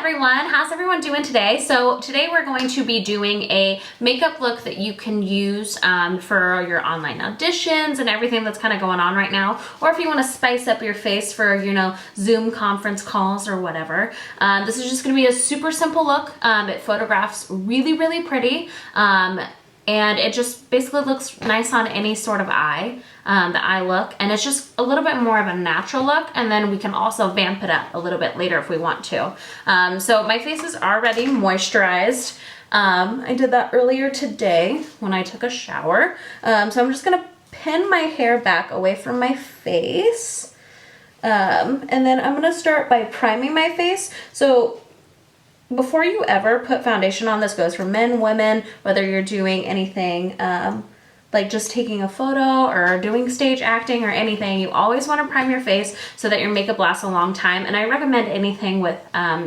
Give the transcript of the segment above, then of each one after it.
everyone, how's everyone doing today? So today we're going to be doing a makeup look that you can use for your online auditions and everything that's kind of going on right now, or if you want to spice up your face for, you know, Zoom conference calls or whatever. This is just going to be a super simple look. It photographs really pretty. And it just basically looks nice on any sort of eye, the eye look. And it's just a little bit more of a natural look. And then we can also vamp it up a little bit later if we want to. So my face is already moisturized. I did that earlier today when I took a shower. So I'm just gonna pin my hair back away from my face. And then I'm gonna start by priming my face. So before you ever put foundation on, this goes for men, women, whether you're doing anything like just taking a photo or doing stage acting or anything, you always want to prime your face so that your makeup lasts a long time. And I recommend anything with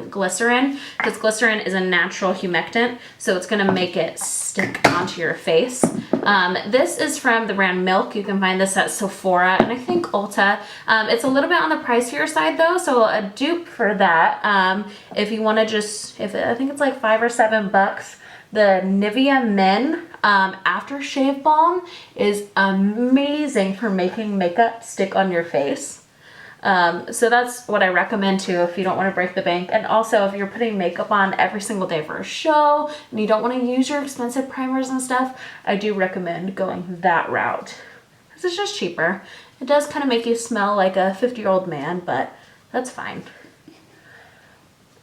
glycerin, because glycerin is a natural humectant, so it's going to make it stick onto your face. This is from the brand Milk. You can find this at Sephora and I think Ulta. It's a little bit on the pricier side though, so a dupe for that. If you want to just, I think it's like $5 or $7. The Nivea Men aftershave balm is amazing for making makeup stick on your face. So that's what I recommend too if you don't want to break the bank. And also if you're putting makeup on every single day for a show and you don't want to use your expensive primers and stuff, I do recommend going that route. Because it's just cheaper. It does kind of make you smell like a 50-year-old man, but that's fine.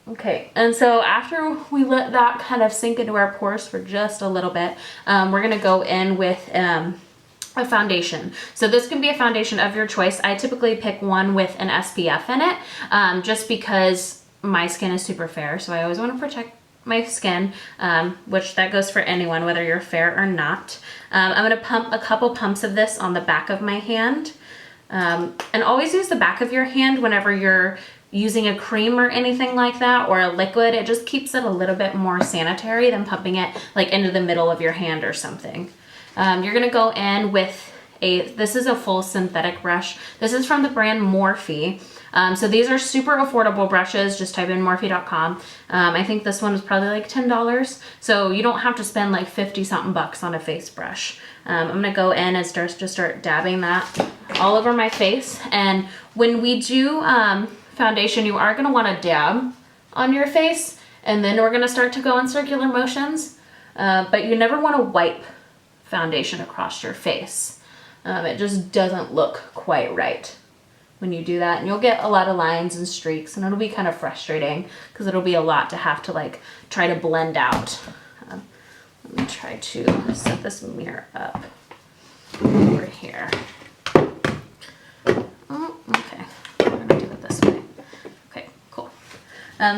Okay, and so after we let that kind of sink into our pores for just a little bit, we're gonna go in with a foundation. So this can be a foundation of your choice. I typically pick one with an SPF in it, just because my skin is super fair, so I always want to protect my skin, which that goes for anyone, whether you're fair or not. I'm gonna pump a couple pumps of this on the back of my hand, and always use the back of your hand whenever you're using a cream or anything like that, or a liquid. It just keeps it a little bit more sanitary than pumping it like into the middle of your hand or something. You're gonna go in with this is a full synthetic brush. This is from the brand Morphe. So these are super affordable brushes. Just type in morphe.com. I think this one is probably like $10. So you don't have to spend like 50 something bucks on a face brush. I'm gonna go in and start dabbing that all over my face. And when we do foundation, you are going to want to dab on your face, and then we're going to start to go in circular motions, but you never want to wipe foundation across your face. It just doesn't look quite right when you do that, and you'll get a lot of lines and streaks, and it'll be kind of frustrating because it'll be a lot to have to like try to blend out. Let me try to set this mirror up over here. Oh, okay. We're going to do it this way. Okay, cool.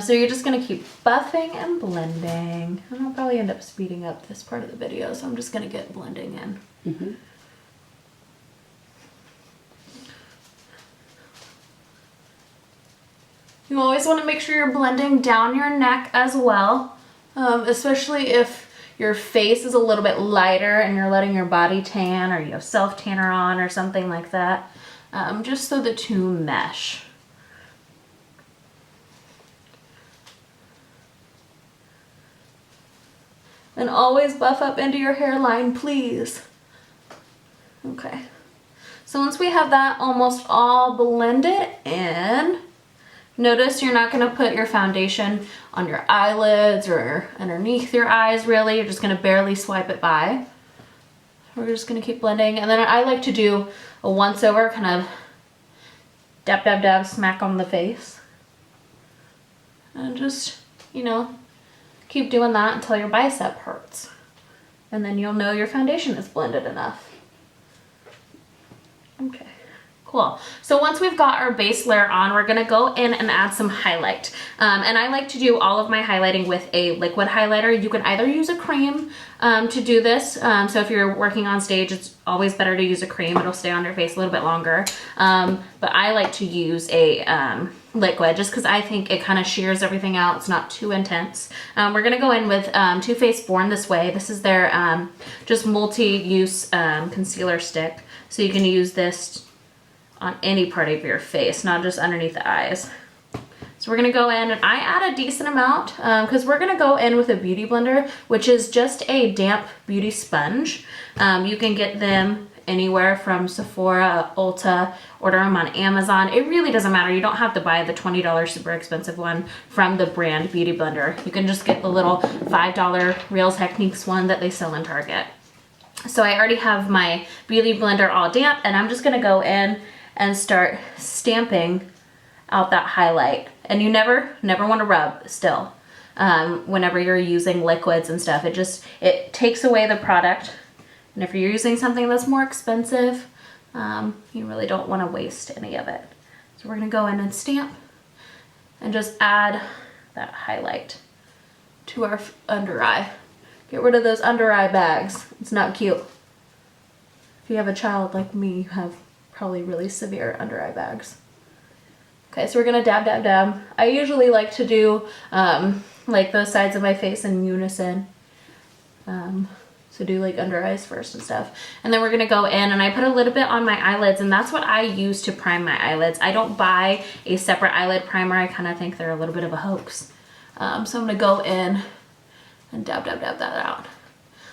So you're just going to keep buffing and blending. And I'll probably end up speeding up this part of the video, so I'm just going to get blending in. Mm-hmm. You always want to make sure you're blending down your neck as well, especially if your face is a little bit lighter and you're letting your body tan, or you have self-tanner on or something like that, just so the two mesh. And always buff up into your hairline, please. Okay. So once we have that almost all blended in, notice you're not going to put your foundation on your eyelids or underneath your eyes really. You're just going to barely swipe it by. We're just going to keep blending. And then I like to do a once over, kind of dab, dab, dab, smack on the face. And just, you know, keep doing that until your bicep hurts. And then you'll know your foundation is blended enough. Okay. Cool. So once we've got our base layer on, we're going to go in and add some highlight. And I like to do all of my highlighting with a liquid highlighter. You can either use a cream to do this. So if you're working on stage, it's always better to use a cream. It'll stay on your face a little bit longer. But I like to use a liquid just because I think it kind of shears everything out. It's not too intense. We're going to go in with Too Faced Born This Way. This is their just multi-use concealer stick. So you can use this on any part of your face, not just underneath the eyes. It's So we're gonna go in, and I add a decent amount because we're gonna go in with a beauty blender, which is just a damp beauty sponge. You can get them anywhere from Sephora, Ulta, order them on Amazon. It really doesn't matter. You don't have to buy the $20 super expensive one from the brand Beauty Blender. You can just get the little $5 Real Techniques one that they sell in Target. So I already have my Beauty Blender all damp, and I'm just gonna go in and start stamping out that highlight. And you never want to rub still whenever you're using liquids and stuff. It takes away the product. And if you're using something that's more expensive, you really don't want to waste any of it. So we're gonna go in and stamp and just add that highlight to our under eye. Get rid of those under eye bags. It's not cute. If you have a child like me, you have probably really severe under eye bags. Okay, so we're gonna dab, dab, dab. I usually like to do like both sides of my face in unison. So do like under eyes first and stuff. And then we're gonna go in, and I put a little bit on my eyelids, and that's what I use to prime my eyelids. I don't buy a separate eyelid primer. I kind of think they're a little bit of a hoax. So I'm gonna go in and dab, dab, dab that out.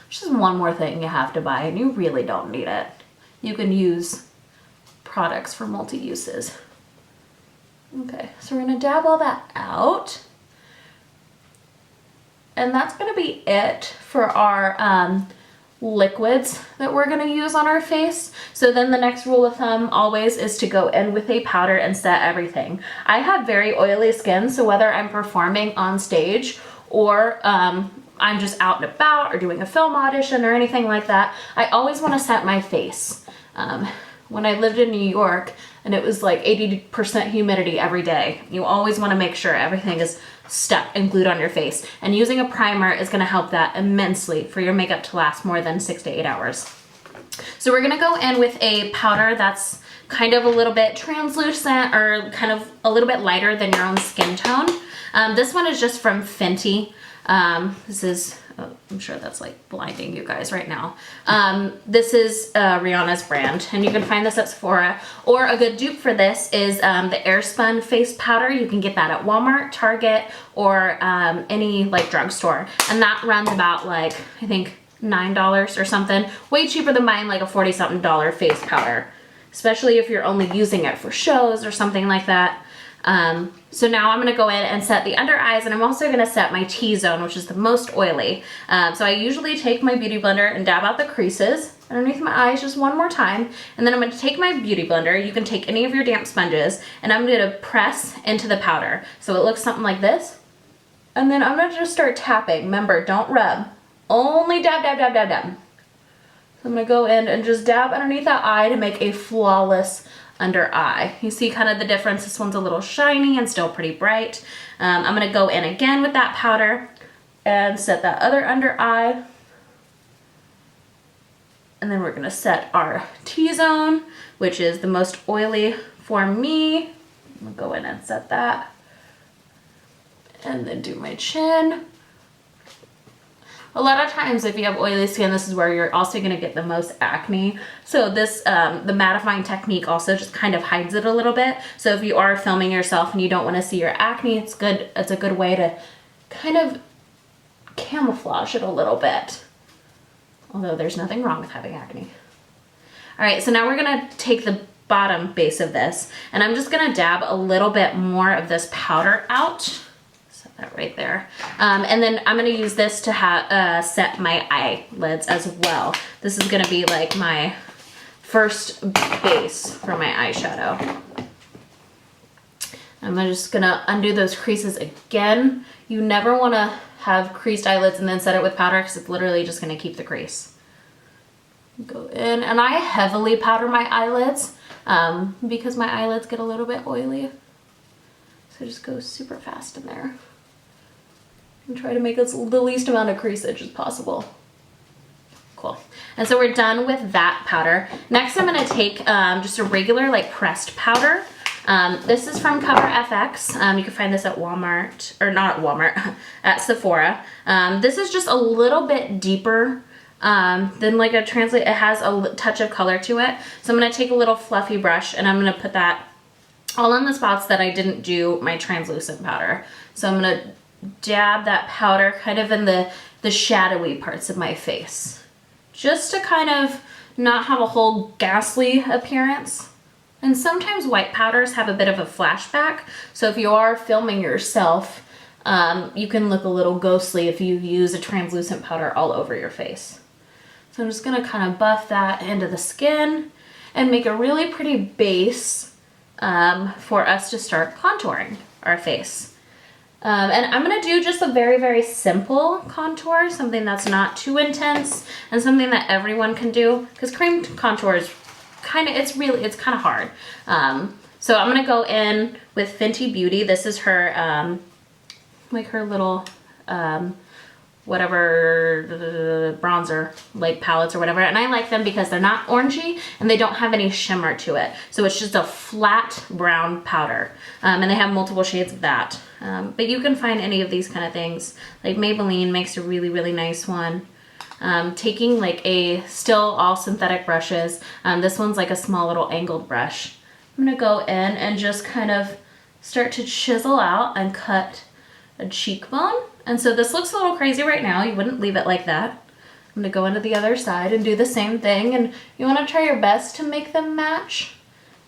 Just one more thing you have to buy, and you really don't need it. You can use products for multi-uses. Okay, so we're gonna dab all that out. And that's gonna be it for our liquids that we're gonna use on our face. So then the next rule of thumb always is to go in with a powder and set everything. I have very oily skin, so whether I'm performing on stage or I'm just out and about or doing a film audition or anything like that, I always wanna set my face. When I lived in New York and it was like 80% humidity every day, you always wanna make sure everything is stuck and glued on your face. And using a primer is gonna help that immensely for your makeup to last more than 6 to 8 hours. So we're gonna go in with a powder that's kind of a little bit translucent or kind of a little bit lighter than your own skin tone. This one is just from Fenty. This is, oh, I'm sure that's like blinding you guys right now. This is Rihanna's brand, and you can find this at Sephora. Or a good dupe for this is the Airspun face powder. You can get that at Walmart, Target, or any like drugstore. And that runs about like, I think $9 or something. Way cheaper than buying like a 40-something face powder, especially if you're only using it for shows or something like that. So now I'm gonna go in and set the under eyes, and I'm also gonna set my T-zone, which is the most oily. So I usually take my Beauty Blender and dab out the creases underneath my eyes just one more time. And then I'm gonna take my Beauty Blender, you can take any of your damp sponges, and I'm gonna press into the powder. So it looks something like this. And then I'm gonna just start tapping. Remember, don't rub, only dab, dab, dab, dab, dab. So I'm gonna go in and just dab underneath that eye to make a flawless under eye. You see kind of the difference. This one's a little shiny and still pretty bright. I'm gonna go in again with that powder and set that other under eye. And then we're gonna set our T-zone, which is the most oily for me. I'm gonna go in and set that. And then do my chin. A lot of times if you have oily skin, this is where you're also gonna get the most acne. So this, the mattifying technique also just kind of hides it a little bit. So if you are filming yourself and you don't wanna see your acne, it's a good way to kind of camouflage it a little bit. Although there's nothing wrong with having acne. All right, so now we're gonna take the bottom base of this, and I'm just gonna dab a little bit more of this powder out. That right there. And then I'm gonna use this to set my eyelids as well. This is gonna be like my first base for my eyeshadow. I'm just gonna undo those creases again. You never wanna have creased eyelids and then set it with powder, because it's literally just gonna keep the crease. Go in, and I heavily powder my eyelids because my eyelids get a little bit oily. So just go super fast in there. And try to make the least amount of creasage as possible. Cool. And so we're done with that powder. Next I'm gonna take just a regular like pressed powder. This is from Cover FX. You can find this at Walmart, or not at Walmart, at Sephora. This is just a little bit deeper than like a translate. It has a touch of color to it. So I'm gonna take a little fluffy brush and I'm gonna put that all in the spots that I didn't do my translucent powder. So I'm gonna dab that powder kind of in the shadowy parts of my face, just to kind of not have a whole ghastly appearance. And sometimes white powders have a bit of a flashback, so if you are filming yourself, you can look a little ghostly if you use a translucent powder all over your face. So I'm just gonna kind of buff that into the skin and make a really pretty base for us to start contouring our face. And I'm gonna do just a very, very simple contour, something that's not too intense and something that everyone can do, because cream contour is it's kind of hard. So I'm gonna go in with Fenty Beauty. This is her, like her little, whatever bronzer like palettes or whatever, and I like them because they're not orangey and they don't have any shimmer to it, so it's just a flat brown powder, and they have multiple shades of that, but you can find any of these kind of things. Like Maybelline makes a really, really nice one. Taking like a still all synthetic brushes, this one's like a small little angled brush. I'm gonna go in and just kind of start to chisel out and cut a cheekbone. And so this looks a little crazy right now. You wouldn't leave it like that. I'm gonna go into the other side and do the same thing, and you wanna try your best to make them match.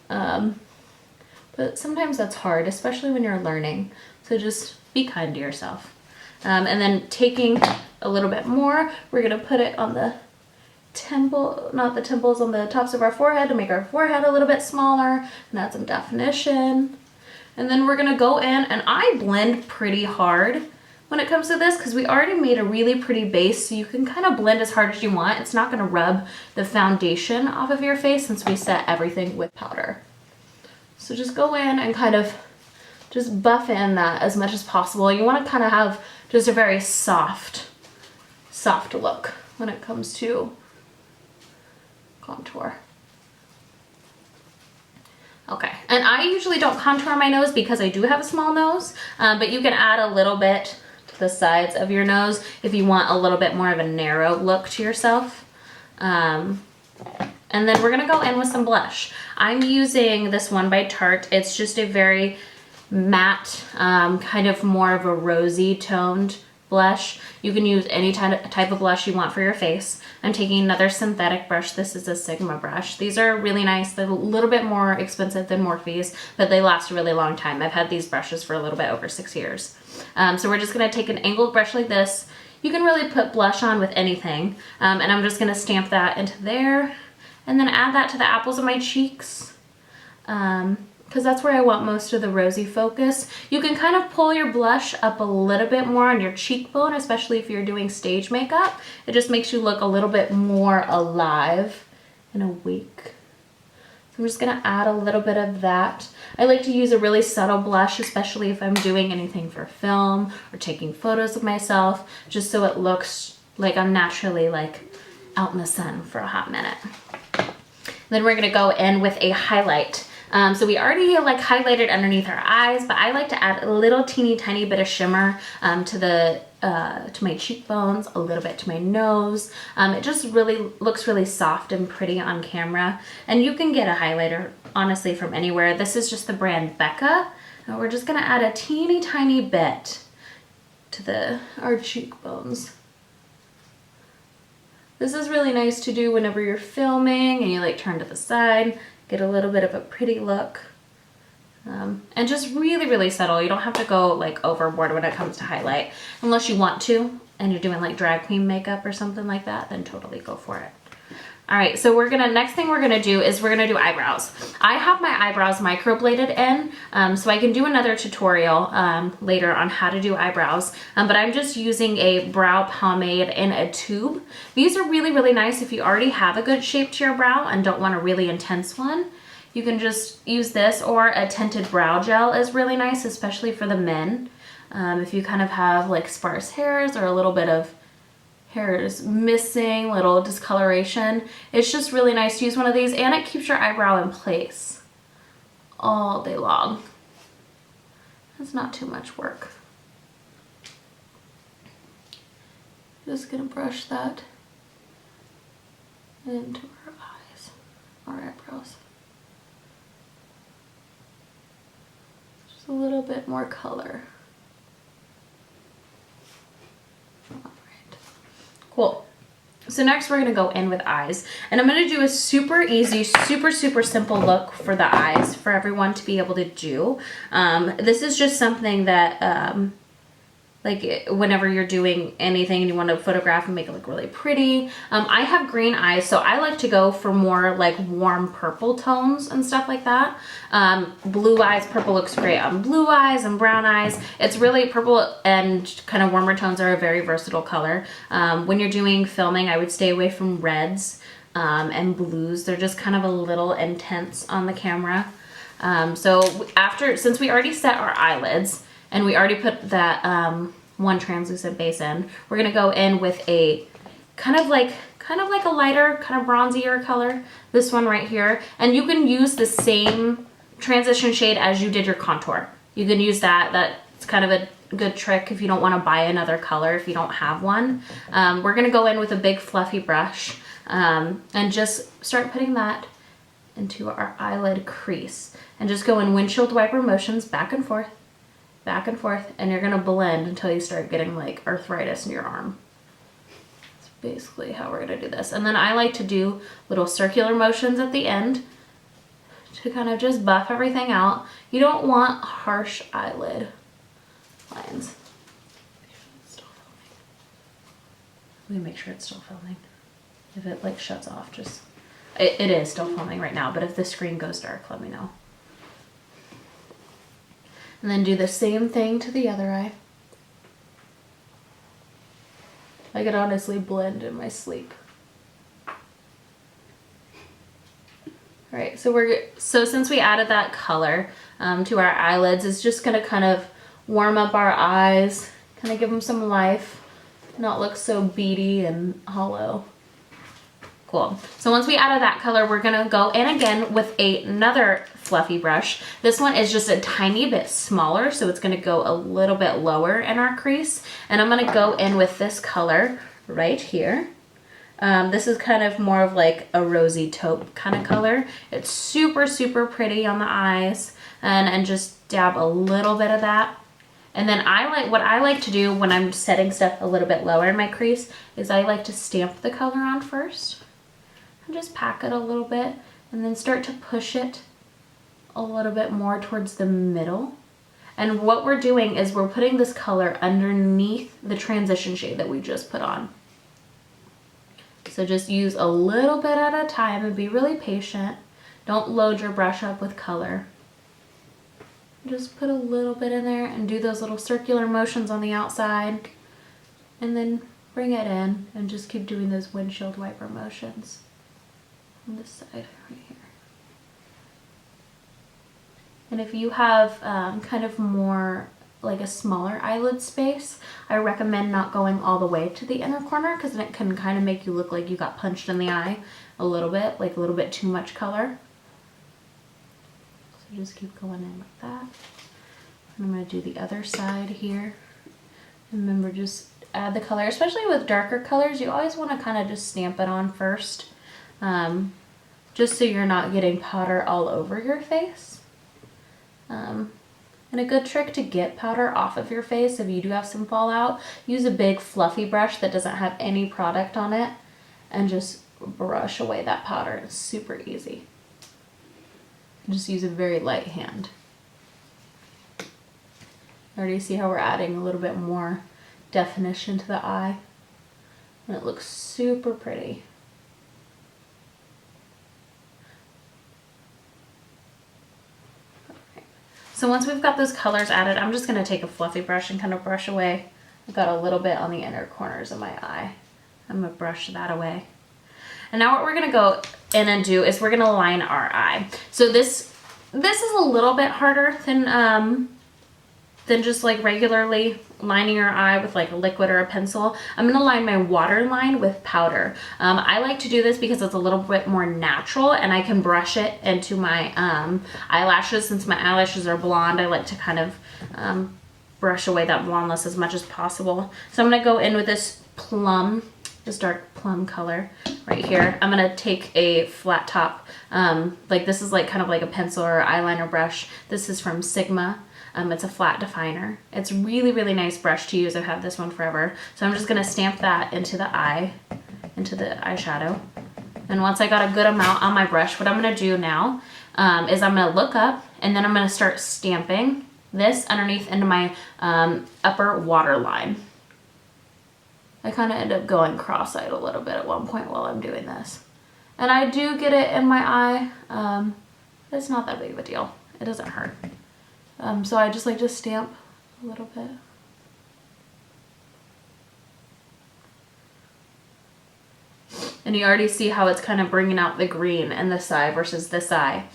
But sometimes that's hard, especially when you're learning. So just be kind to yourself. And then taking a little bit more, we're gonna put it on the temple, not the temples, on the tops of our forehead to make our forehead a little bit smaller and add some definition. And then we're gonna go in, and I blend pretty hard when it comes to this because we already made a really pretty base, so you can kind of blend as hard as you want. It's not gonna rub the foundation off of your face since we set everything with powder. So just go in and kind of just buff in that as much as possible. You wanna kind of have just a very soft look when it comes to contour. Okay, and I usually don't contour my nose because I do have a small nose, but you can add a little bit to the sides of your nose if you want a little bit more of a narrow look to yourself. And then we're gonna go in with some blush. I'm using this one by Tarte. It's just a very matte, kind of more of a rosy toned blush. You can use any type of blush you want for your face. I'm taking another synthetic brush. This is a Sigma brush. These are really nice. They're a little bit more expensive than Morphe's, but they last a really long time. I've had these brushes for a little bit over 6 years. So we're just gonna take an angled brush like this. You can really put blush on with anything. And I'm just gonna stamp that into there and then add that to the apples of my cheeks. Because that's where I want most of the rosy focus. You can kind of pull your blush up a little bit more on your cheekbone, especially if you're doing stage makeup. It just makes you look a little bit more alive and awake. So I'm just gonna add a little bit of that. I like to use a really subtle blush, especially if I'm doing anything for film or taking photos of myself, just so it looks like I'm naturally like out in the sun for a hot minute. Then we're gonna go in with a highlight. So we already like highlighted underneath our eyes, but I like to add a little teeny tiny bit of shimmer to my cheekbones, a little bit to my nose. It just really looks really soft and pretty on camera. And you can get a highlighter honestly from anywhere. This is just the brand Becca. And we're just gonna add a teeny tiny bit to our cheekbones. This is really nice to do whenever you're filming and you like turn to the side. Get a little bit of a pretty look. And just really, really subtle. You don't have to go like overboard when it comes to highlight. Unless you want to and you're doing like drag queen makeup or something like that, then totally go for it. All right, so next thing we're gonna do is we're gonna do eyebrows. I have my eyebrows microbladed in, so I can do another tutorial later on how to do eyebrows, but I'm just using a brow pomade in a tube. These are really, really nice if you already have a good shape to your brow and don't want a really intense one. You can just use this, or a tinted brow gel is really nice, especially for the men. If you kind of have like sparse hairs or a little bit of hair is missing, little discoloration. It's just really nice to use one of these, and it keeps your eyebrow in place all day long. It's not too much work. Just gonna brush that into our eyes, our eyebrows. Just a little bit more color. All right. Cool. So next we're gonna go in with eyes, and I'm gonna do a super easy, super simple look for the eyes for everyone to be able to do. This is just something that like whenever you're doing anything and you want to photograph and make it look really pretty. I have green eyes, so I like to go for more like warm purple tones and stuff like that. Blue eyes, purple looks great on blue eyes and brown eyes. It's really, purple and kind of warmer tones are a very versatile color. When you're doing filming, I would stay away from reds and blues. They're just kind of a little intense on the camera. Since we already set our eyelids, and we already put that one translucent base in, we're gonna go in with a kind of like a lighter, kind of bronzier color. This one right here. And you can use the same transition shade as you did your contour. You can use that. That's kind of a good trick if you don't wanna buy another color, if you don't have one. We're gonna go in with a big fluffy brush and just start putting that into our eyelid crease. And just go in windshield wiper motions back and forth, and you're gonna blend until you start getting like arthritis in your arm. That's basically how we're gonna do this. And then I like to do little circular motions at the end to kind of just buff everything out. You don't want harsh eyelid lines. Let me make sure it's still filming. If it like shuts off, just, it is still filming right now, but if the screen goes dark, let me know. And then do the same thing to the other eye. I could honestly blend in my sleep. All right, so since we added that color to our eyelids, it's just gonna kind of warm up our eyes, kind of give them some life, not look so beady and hollow. Cool. So once we added that color, we're gonna go in again with another fluffy brush. This one is just a tiny bit smaller, so it's gonna go a little bit lower in our crease. And I'm gonna go in with this color right here. This is kind of more of like a rosy taupe kind of color. It's super pretty on the eyes, and just dab a little bit of that. And then what I like to do when I'm setting stuff a little bit lower in my crease is I like to stamp the color on first. And just pack it a little bit and then start to push it a little bit more towards the middle. And what we're doing is we're putting this color underneath the transition shade that we just put on. So just use a little bit at a time and be really patient. Don't load your brush up with color. Just put a little bit in there and do those little circular motions on the outside, and then bring it in and just keep doing those windshield wiper motions on this side right here. And if you have kind of more like a smaller eyelid space, I recommend not going all the way to the inner corner, because then it can kind of make you look like you got punched in the eye a little bit, like a little bit too much color. So just keep going in like that. And I'm going to do the other side here. Remember, just add the color, especially with darker colors. You always want to kind of just stamp it on first, just so you're not getting powder all over your face. And a good trick to get powder off of your face, if you do have some fallout, use a big fluffy brush that doesn't have any product on it and just brush away that powder. It's super easy. Just use a very light hand. Already see how we're adding a little bit more definition to the eye, and it looks super pretty. So once we've got those colors added, I'm just going to take a fluffy brush and kind of brush away. I've got a little bit on the inner corners of my eye. I'm going to brush that away. And now what we're going to go in and do is we're going to line our eye. So this is a little bit harder than just like regularly lining your eye with like a liquid or a pencil. I'm gonna line my waterline with powder. I like to do this because it's a little bit more natural, and I can brush it into my eyelashes. Since my eyelashes are blonde, I like to kind of brush away that blondness as much as possible. So I'm gonna go in with this plum this dark plum color right here. I'm gonna take a flat top, like this is like kind of like a pencil or eyeliner brush. This is from Sigma. It's a flat definer. It's really, really nice brush to use. I've had this one forever. So I'm just gonna stamp that into the eye, into the eyeshadow. And once I got a good amount on my brush, what I'm gonna do now is I'm gonna look up and then I'm gonna start stamping this underneath into my upper waterline. I kind of end up going cross-eyed a little bit at one point while I'm doing this. And I do get it in my eye. It's not that big of a deal. It doesn't hurt. So I just like to stamp a little bit. And you already see how it's kind of bringing out the green in this eye versus this eye.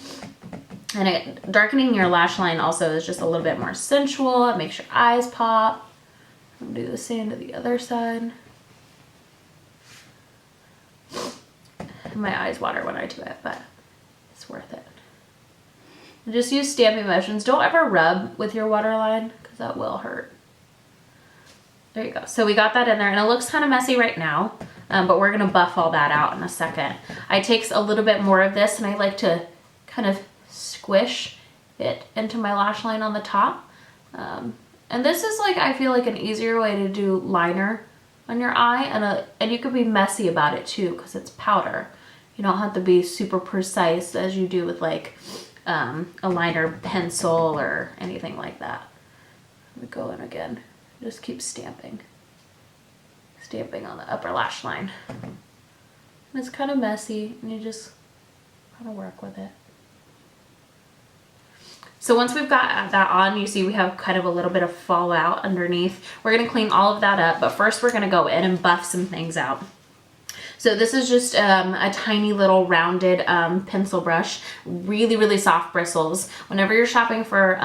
And darkening your lash line also is just a little bit more sensual. It makes your eyes pop. I'll do the same to the other side. My eyes water when I do it, but it's worth it. And just use stamping motions. Don't ever rub with your waterline because that will hurt. There you go. So we got that in there and it looks kind of messy right now, but we're going to buff all that out in a second. I take a little bit more of this and I like to kind of squish it into my lash line on the top. And this is like, I feel like an easier way to do liner on your eye, and you could be messy about it too because it's powder. You don't have to be super precise as you do with like a liner pencil or anything like that. Let me go in again. Just keep stamping. Stamping on the upper lash line. And it's kind of messy and you just kind of work with it. So once we've got that on, you see we have kind of a little bit of fallout underneath. We're gonna clean all of that up, but first we're gonna go in and buff some things out. So this is just a tiny little rounded pencil brush, really, really soft bristles. Whenever you're shopping for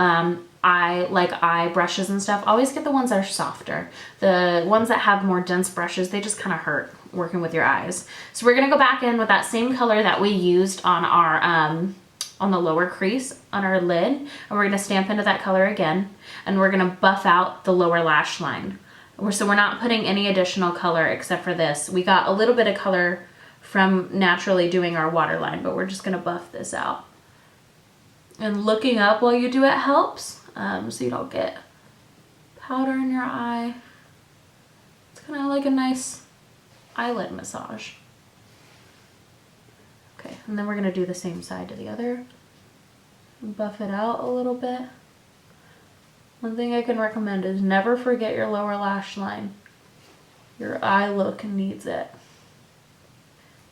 eye brushes and stuff, always get the ones that are softer. The ones that have more dense brushes, they just kind of hurt working with your eyes. So we're gonna go back in with that same color that we used on our on the lower crease on our lid, and we're gonna stamp into that color again, and we're gonna buff out the lower lash line. So we're not putting any additional color except for this. We got a little bit of color from naturally doing our waterline, but we're just gonna buff this out. And looking up while you do it helps, so you don't get powder in your eye. It's kind of like a nice eyelid massage. Okay, and then we're gonna do the same side to the other. Buff it out a little bit. One thing I can recommend is never forget your lower lash line. Your eye look needs it.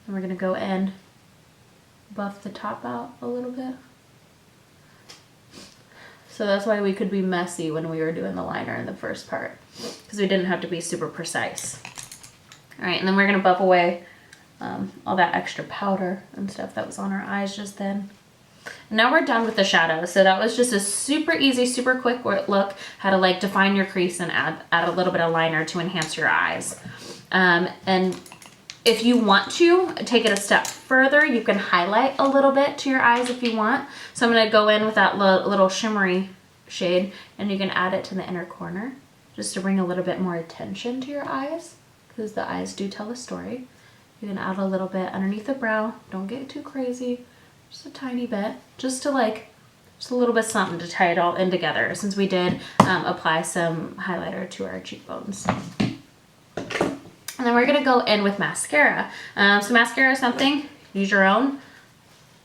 And we're gonna go in, buff the top out a little bit. So that's why we could be messy when we were doing the liner in the first part, because we didn't have to be super precise. All right, and then we're gonna buff away all that extra powder and stuff that was on our eyes just then. And now we're done with the shadow. So that was just a super easy, super quick look, how to like define your crease and add a little bit of liner to enhance your eyes. And if you want to take it a step further, you can highlight a little bit to your eyes if you want. So I'm gonna go in with that little shimmery shade, and you can add it to the inner corner just to bring a little bit more attention to your eyes, because the eyes do tell a story. You can add a little bit underneath the brow. Don't get too crazy, just a tiny bit, just a little bit something to tie it all in together, since we did apply some highlighter to our cheekbones. And then we're gonna go in with mascara. So mascara is something, use your own.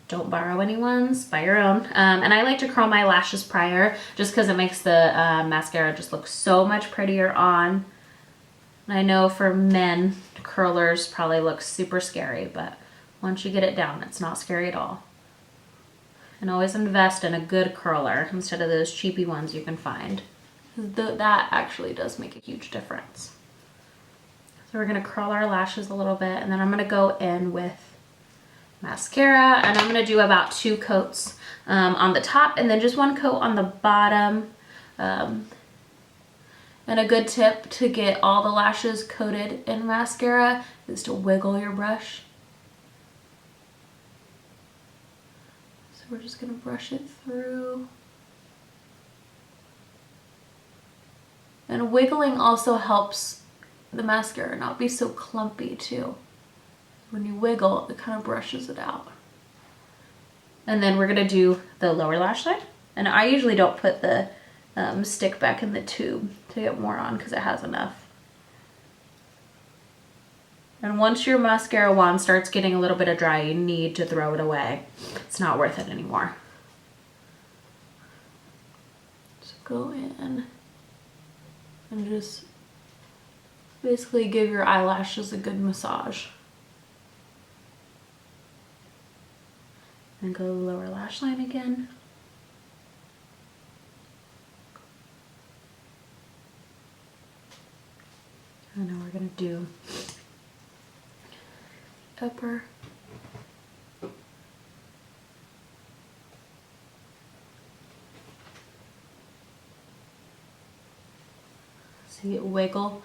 Don't borrow anyone's, buy your own. And I like to curl my lashes prior, just because it makes the mascara just look so much prettier on. And I know for men, curlers probably look super scary, but once you get it down, it's not scary at all. And always invest in a good curler instead of those cheapy ones you can find. That actually does make a huge difference. So we're gonna curl our lashes a little bit, and then I'm gonna go in with mascara, and I'm gonna do about 2 coats on the top and then just 1 coat on the bottom. And a good tip to get all the lashes coated in mascara is to wiggle your brush. So we're just gonna brush it through. And wiggling also helps the mascara not be so clumpy too. When you wiggle, it kind of brushes it out. And then we're gonna do the lower lash line. And I usually don't put the stick back in the tube to get more on because it has enough. And once your mascara wand starts getting a little bit of dry, you need to throw it away. It's not worth it anymore. So go in and just basically give your eyelashes a good massage. And go to the lower lash line again. And now we're gonna do upper. See it wiggle,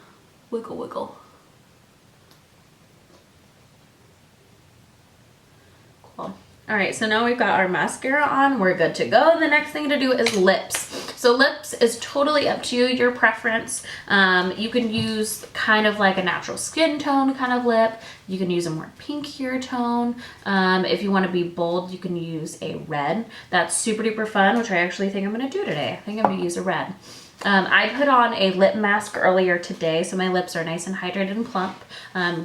wiggle, wiggle. Cool. All right, so now we've got our mascara on, we're good to go. The next thing to do is lips. So lips is totally up to you, your preference. You can use kind of like a natural skin tone kind of lip. You can use a more pinkier tone. If you want to be bold, you can use a red. That's super duper fun, which I actually think I'm gonna do today. I think I'm gonna use a red. I put on a lip mask earlier today, so my lips are nice and hydrated and plump.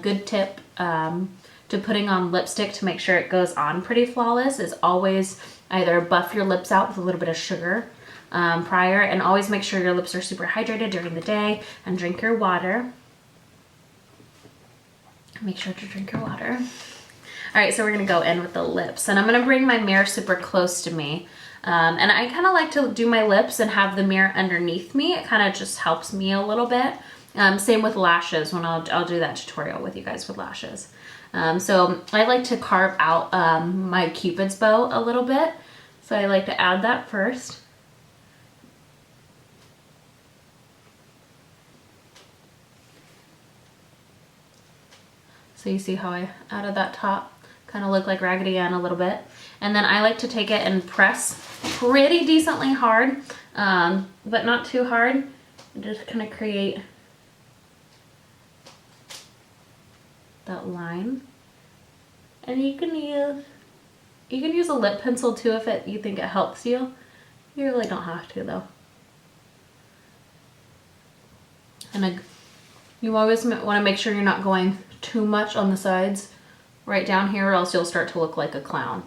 Good tip to putting on lipstick to make sure it goes on pretty flawless is always either buff your lips out with a little bit of sugar prior, and always make sure your lips are super hydrated during the day, and drink your water. Make sure to drink your water. All right, so we're gonna go in with the lips, and I'm gonna bring my mirror super close to me. And I kind of like to do my lips and have the mirror underneath me. It kind of just helps me a little bit. Same with lashes, when I'll do that tutorial with you guys with lashes. So I like to carve out my Cupid's bow a little bit. So I like to add that first. So you see how I added that top? Kind of look like Raggedy Ann a little bit. And then I like to take it and press pretty decently hard, but not too hard. And just kind of create that line. And you can use a lip pencil too if you think it helps you. You really don't have to though. And you always want to make sure you're not going too much on the sides right down here, or else you'll start to look like a clown.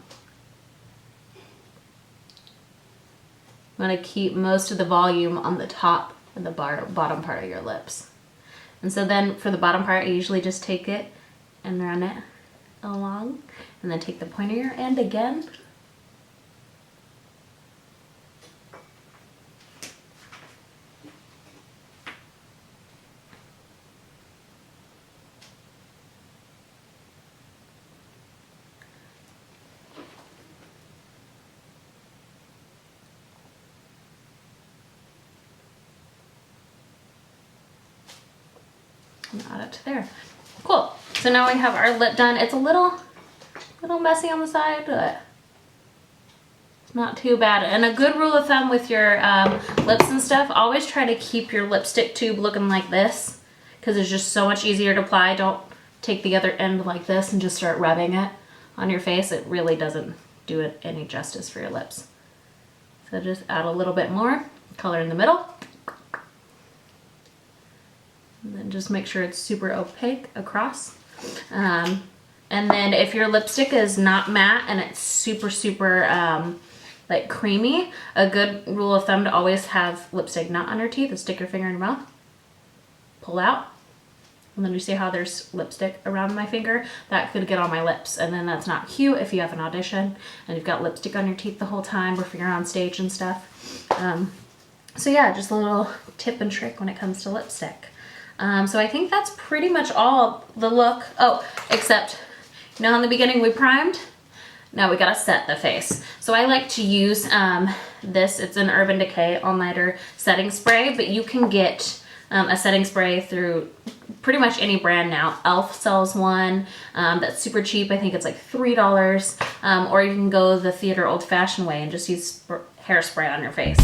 You want to keep most of the volume on the top and the bottom part of your lips. And so then for the bottom part, I usually just take it and run it along, and then take the pointer end again. And add it to there. Cool. So now we have our lip done. It's a little messy on the side, but it's not too bad. And a good rule of thumb with your lips and stuff, always try to keep your lipstick tube looking like this, because it's just so much easier to apply. Don't take the other end like this and just start rubbing it on your face. It really doesn't do it any justice for your lips. So just add a little bit more color in the middle. And then just make sure it's super opaque across. And then if your lipstick is not matte and it's super like creamy, a good rule of thumb to always have lipstick not on your teeth is stick your finger in your mouth, pull out, and then you see how there's lipstick around my finger? That could get on my lips, and then that's not cute if you have an audition and you've got lipstick on your teeth the whole time or if you're on stage and stuff. So yeah, just a little tip and trick when it comes to lipstick. So I think that's pretty much all the look. Oh, except, you know, in the beginning we primed. Now we gotta set the face. So I like to use this. It's an Urban Decay All Nighter setting spray, but you can get a setting spray through pretty much any brand now. Elf sells one that's super cheap. I think it's like $3. Or you can go the theater old-fashioned way and just use hairspray on your face.